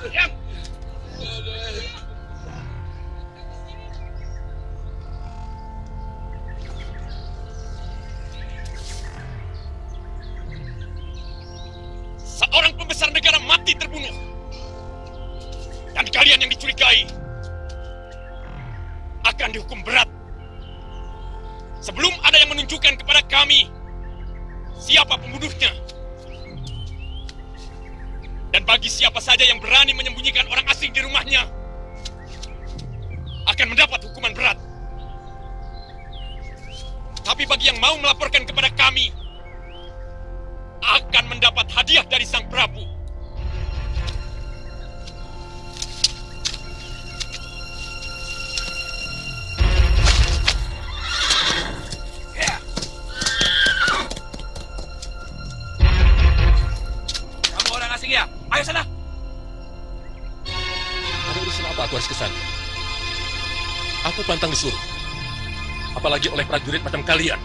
Seorang pembesar negara mati terbunuh. Dan kalian yang dicurigai akan dihukum berat. Sebelum ada yang menunjukkan kepada kami siapa pembunuhnya. Dan bagi siapa saja yang berani menyembunyikan orang asing di rumahnya akan mendapat hukuman berat. Tapi bagi yang mau melaporkan kepada kami akan mendapat hadiah dari Sang Prabu. Kamu orang asing ya? Ayo sana. Ada urusan apa aku harus ke sana? Aku pantang disuruh. Apalagi oleh prajurit macam kalian.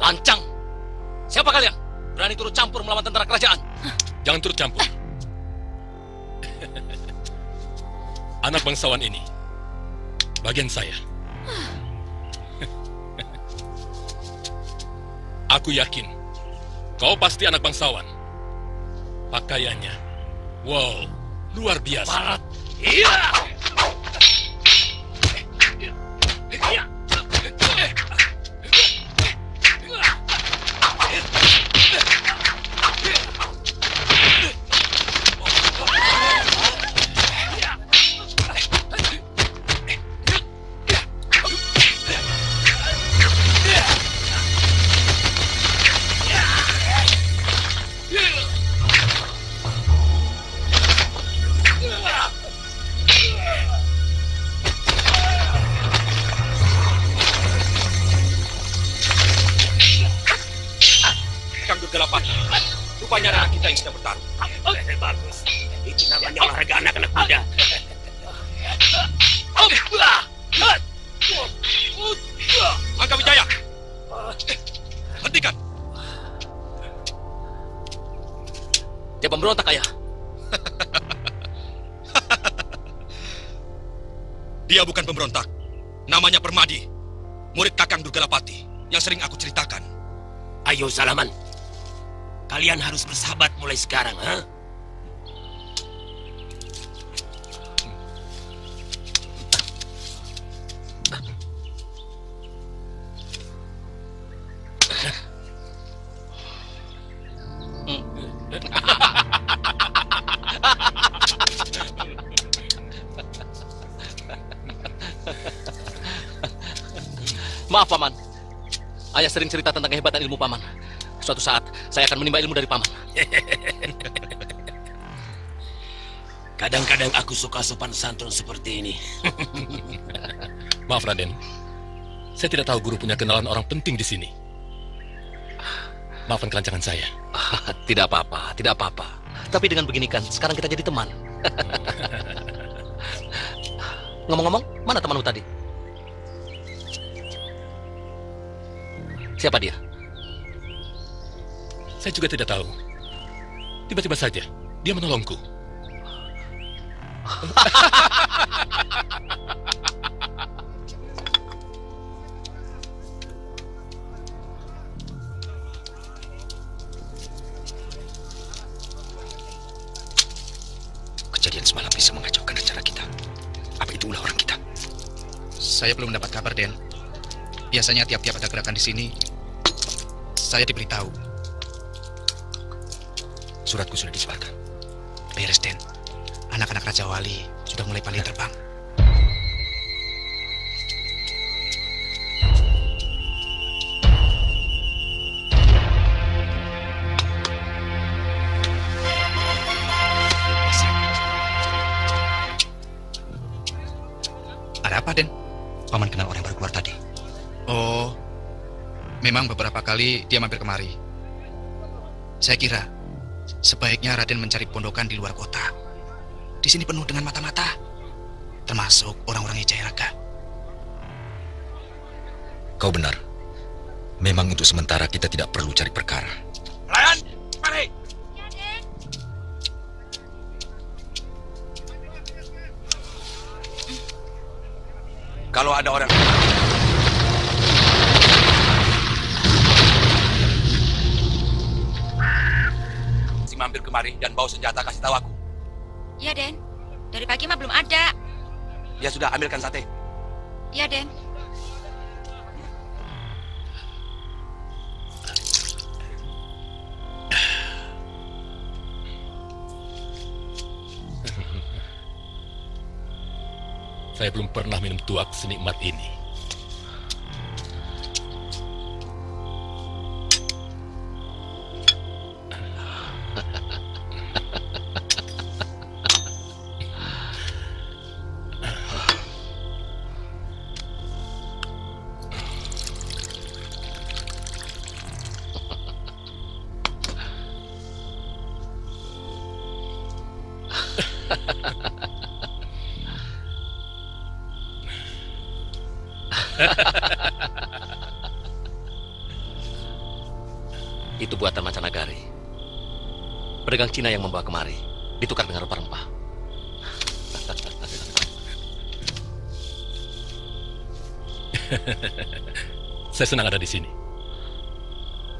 Lancang. Siapa kalian? Berani turut campur melawan tentara kerajaan? Jangan turut campur. Anak bangsawan ini bagian saya. Aku yakin kau pasti anak bangsawan. Pakaiannya, wow, luar biasa. Barat. Iya. Rupanya anak kita yang sedang bertarung. Bagus. Itu namanya olahraga anak-anak muda. Angka Wijaya, hentikan. Dia pemberontak, Ayah. Dia bukan pemberontak. Namanya Permadi, murid Kakang Durgalapati yang sering aku ceritakan. Ayo, Salaman. Kalian harus bersahabat mulai sekarang, ha? Maaf, Paman. Ayah sering cerita tentang kehebatan ilmu Paman. Suatu saat, saya akan menimba ilmu dari Paman. Kadang-kadang aku suka sopan santun seperti ini. Maaf, Raden. Saya tidak tahu guru punya kenalan orang penting di sini. Maafkan kelancangan saya. Tidak apa-apa, tidak apa-apa. Tapi dengan begini kan, sekarang kita jadi teman. Ngomong-ngomong, mana temanmu tadi? Siapa dia? Saya juga tidak tahu. Tiba-tiba saja, dia menolongku. Kejadian semalam bisa mengacaukan rencana kita. Apa itu ulah orang kita? Saya belum mendapat kabar, Den. Biasanya tiap-tiap ada gerakan di sini, saya diberitahu. Suratku sudah disebarkan. Beres, Den. Anak-anak Raja Wali sudah mulai pandai terbang. Ada apa, Den? Paman kenal orang baru keluar tadi. Oh, memang beberapa kali dia mampir kemari. Saya kira Sebaiknya Raden mencari pondokan di luar kota. Di sini penuh dengan mata-mata, termasuk orang-orang Jayaraga. Kau benar. Memang untuk sementara kita tidak perlu cari perkara. Pelayan, mari. Kalau ada orang si mampir kemari dan bawa senjata, kasih tahu aku. Iya, Den. Dari pagi mah belum ada. Ya sudah, ambilkan sate. Iya, Den. Saya belum pernah minum tuak senikmat ini. Itu buatan mancanagari. Pedagang Cina yang membawa kemari, ditukar dengan rempah-rempah. Saya senang ada di sini.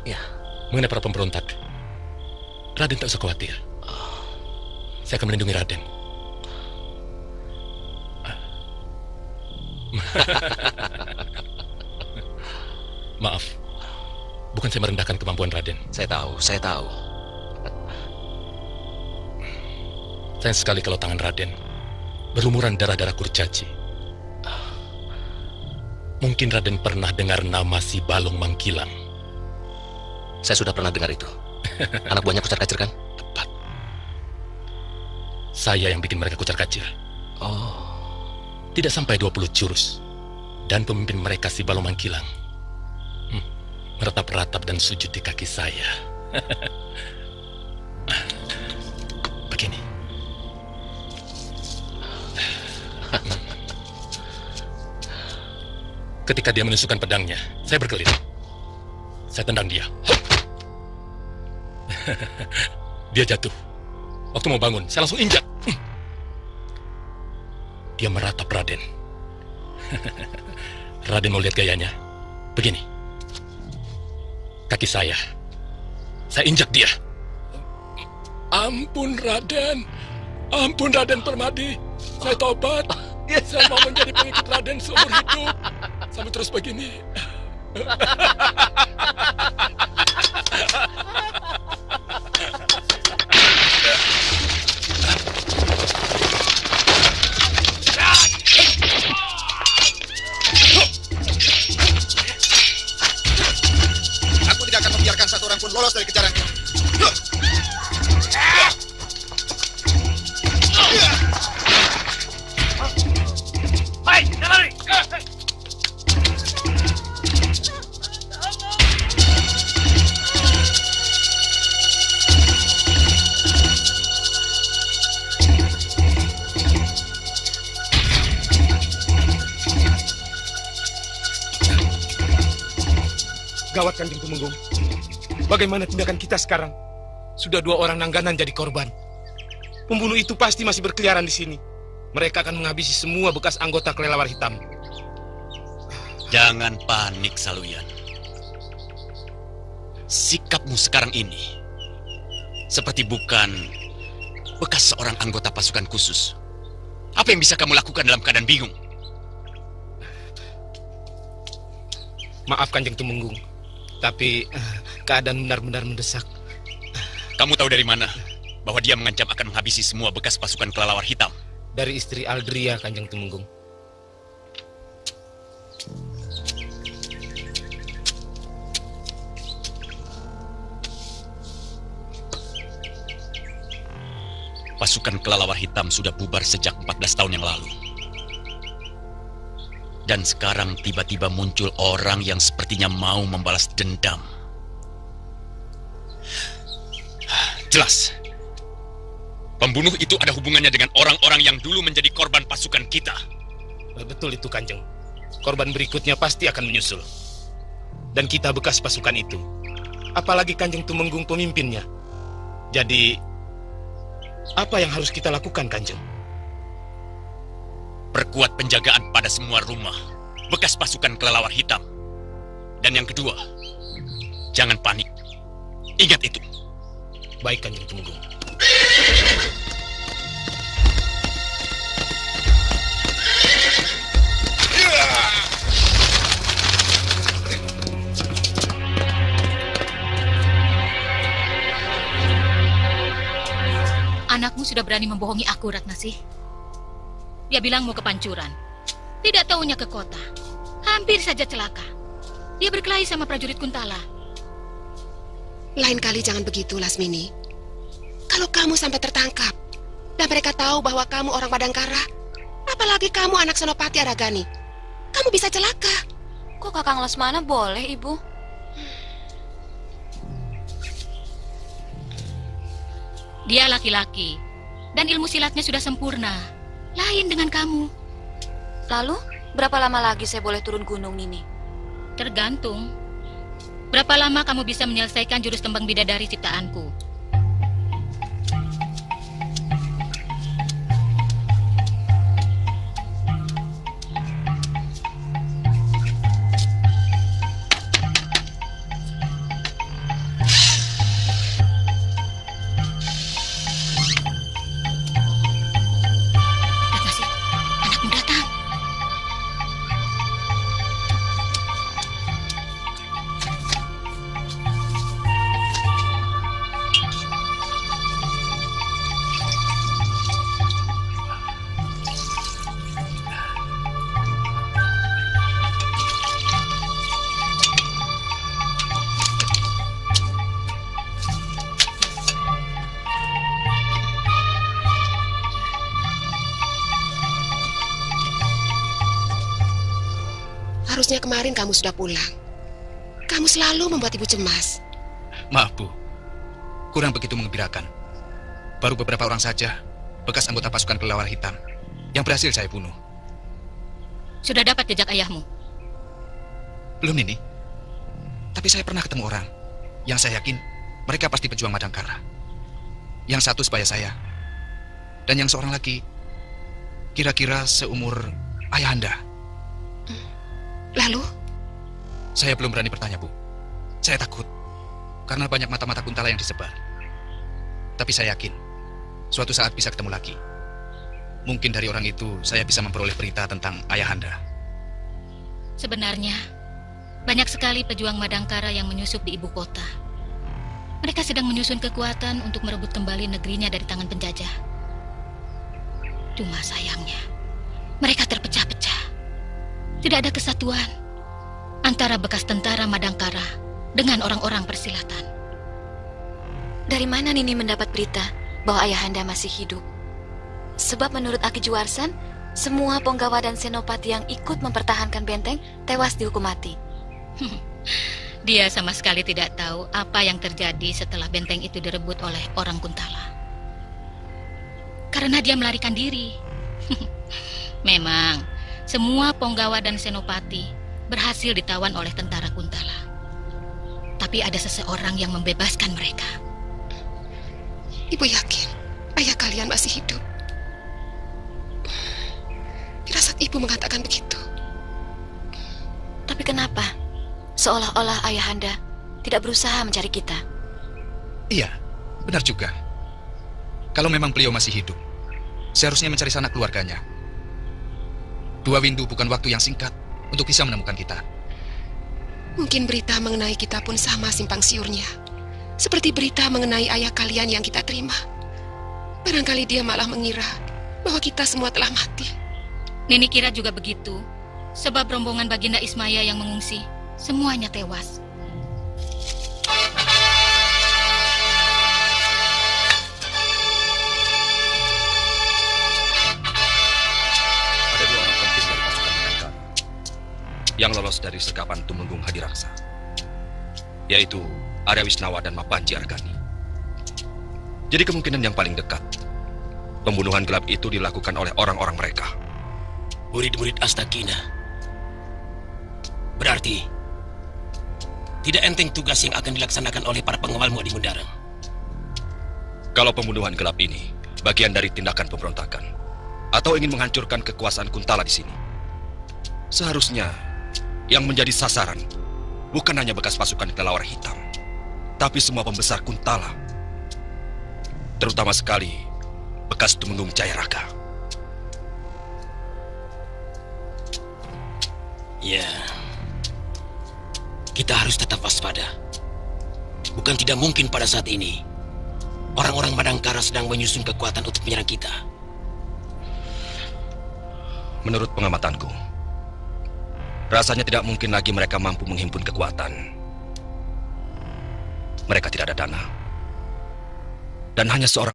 Ya, Mengenai para pemberontak, Raden tak usah khawatir. Saya akan melindungi Raden. Maaf, bukan saya merendahkan kemampuan Raden. saya tahu, saya tahu. Sayang sekali kalau tangan Raden berlumuran darah-darah kurcaci. Mungkin Raden pernah dengar nama si Balong Mangkilang. Saya sudah pernah dengar itu. Anak buahnya kucar-kacir kan? Tepat. Saya yang bikin mereka kucar-kacir. Oh, Tidak sampai 20 jurus. Dan pemimpin mereka si Balong Mangkilang meratap-ratap dan sujud di kaki saya. Begini. Ketika dia menusukkan pedangnya, saya berkelit. Saya tendang dia. Dia jatuh. Waktu mau bangun, saya langsung injak. Dia meratap Raden. Raden mau lihat gayanya. Begini. Kaki saya injak dia. Ampun Raden. Ampun Raden Permadi. Saya tobat. Saya mau menjadi pengikut Raden seumur hidup. Sampai terus begini. Aku tidak akan membiarkan satu orang pun lolos dari kejaranku. Hai, jangan lari. Gawat Kanjeng Tumenggung. Bagaimana tindakan kita sekarang? Sudah 2 orang Nangganan jadi korban. Pembunuh itu pasti masih berkeliaran di sini. Mereka akan menghabisi semua bekas anggota kelelawar hitam. Jangan panik, Saluyan. Sikapmu sekarang ini seperti bukan bekas seorang anggota pasukan khusus. Apa yang bisa kamu lakukan dalam keadaan bingung? Maaf Kanjeng Tumenggung, tapi keadaan benar-benar mendesak. Kamu tahu dari mana bahwa dia mengancam akan menghabisi semua bekas pasukan kelelawar hitam? Dari istri Aldria, Kanjeng Tumenggung. Pasukan kelelawar hitam sudah bubar sejak 14 tahun yang lalu. Dan sekarang tiba-tiba muncul orang yang sepertinya mau membalas dendam. Jelas. Pembunuh itu ada hubungannya dengan orang-orang yang dulu menjadi korban pasukan kita. Betul itu, Kanjeng. Korban berikutnya pasti akan menyusul. Dan kita bekas pasukan itu. Apalagi Kanjeng Tumenggung pemimpinnya. Jadi, apa yang harus kita lakukan, Kanjeng? Perkuat penjagaan pada semua rumah bekas pasukan kelelawar hitam. Dan yang kedua, jangan panik. Ingat itu. Baik, Kanjeng Tumenggung. Anakmu sudah berani membohongi aku, Ratnasih. Dia bilang mau ke Pancuran. Tidak taunya ke kota. Hampir saja celaka. Dia berkelahi sama prajurit Kuntala. Lain kali jangan begitu, Lasmini. Kalau kamu sampai tertangkap dan mereka tahu bahwa kamu orang Madangkara, apalagi kamu anak Senopati Aragani, kamu bisa celaka. Kok Kakang Lesmana boleh, Ibu? Dia laki-laki, dan ilmu silatnya sudah sempurna. Lain dengan kamu. Lalu, berapa lama lagi saya boleh turun gunung, Nini? Tergantung. Berapa lama kamu bisa menyelesaikan jurus tembang bidadari ciptaanku? Harusnya kemarin kamu sudah pulang. Kamu selalu membuat ibu cemas. Maaf, Bu. Kurang begitu mengembirakan. Baru beberapa orang saja bekas anggota pasukan kelelawar hitam yang berhasil saya bunuh. Sudah dapat jejak ayahmu? Belum ini. Tapi saya pernah ketemu orang yang saya yakin mereka pasti pejuang Madangkara. Yang satu sebaya saya. Dan yang seorang lagi kira-kira seumur ayahanda. Lalu? Saya belum berani bertanya, Bu. Saya takut karena banyak mata-mata Kuntala yang disebar. Tapi saya yakin suatu saat bisa ketemu lagi. Mungkin dari orang itu saya bisa memperoleh berita tentang ayahanda. Sebenarnya, banyak sekali pejuang Madangkara yang menyusup di ibu kota. Mereka sedang menyusun kekuatan untuk merebut kembali negerinya dari tangan penjajah. Cuma sayangnya, mereka terpecah-pecah. Tidak ada kesatuan antara bekas tentara Madangkara dengan orang-orang persilatan. Dari mana Nini mendapat berita bahwa ayahanda masih hidup? Sebab menurut Aki Juwarsan, semua penggawa dan senopati yang ikut mempertahankan benteng tewas dihukum mati. Dia sama sekali tidak tahu apa yang terjadi setelah benteng itu direbut oleh orang Kuntala. Karena dia melarikan diri. Memang, semua penggawa dan senopati berhasil ditawan oleh tentara Kuntala. Tapi ada seseorang yang membebaskan mereka. Ibu yakin ayah kalian masih hidup? Firasat ibu mengatakan begitu. Tapi kenapa? Seolah-olah ayahanda tidak berusaha mencari kita. Iya, benar juga. Kalau memang beliau masih hidup, seharusnya mencari sanak keluarganya. 2 windu bukan waktu yang singkat untuk bisa menemukan kita. Mungkin berita mengenai kita pun sama simpang siurnya. Seperti berita mengenai ayah kalian yang kita terima. Barangkali dia malah mengira bahwa kita semua telah mati. Nini kira juga begitu. Sebab rombongan Baginda Ismaya yang mengungsi, semuanya tewas. Ada 2 orang penting dari pasukan Madangkara yang lolos dari sergapan Tumenggung Hadiraksa, yaitu Arya Wisnawa dan Mapanji Argani. Jadi kemungkinan yang paling dekat, pembunuhan gelap itu dilakukan oleh orang-orang mereka. Murid-murid Astakina. Berarti tidak enteng tugas yang akan dilaksanakan oleh para pengawalmu di Mundarang. Kalau pembunuhan gelap ini bagian dari tindakan pemberontakan atau ingin menghancurkan kekuasaan Kuntala di sini, seharusnya yang menjadi sasaran bukan hanya bekas pasukan kelelawar hitam, tapi semua pembesar Kuntala, terutama sekali bekas Tumenggung Jayaraga. Ya, kita harus tetap waspada. Bukan tidak mungkin pada saat ini orang-orang Madangkara sedang menyusun kekuatan untuk menyerang kita. Menurut pengamatanku, rasanya tidak mungkin lagi mereka mampu menghimpun kekuatan. Mereka tidak ada dana. Dan hanya seorang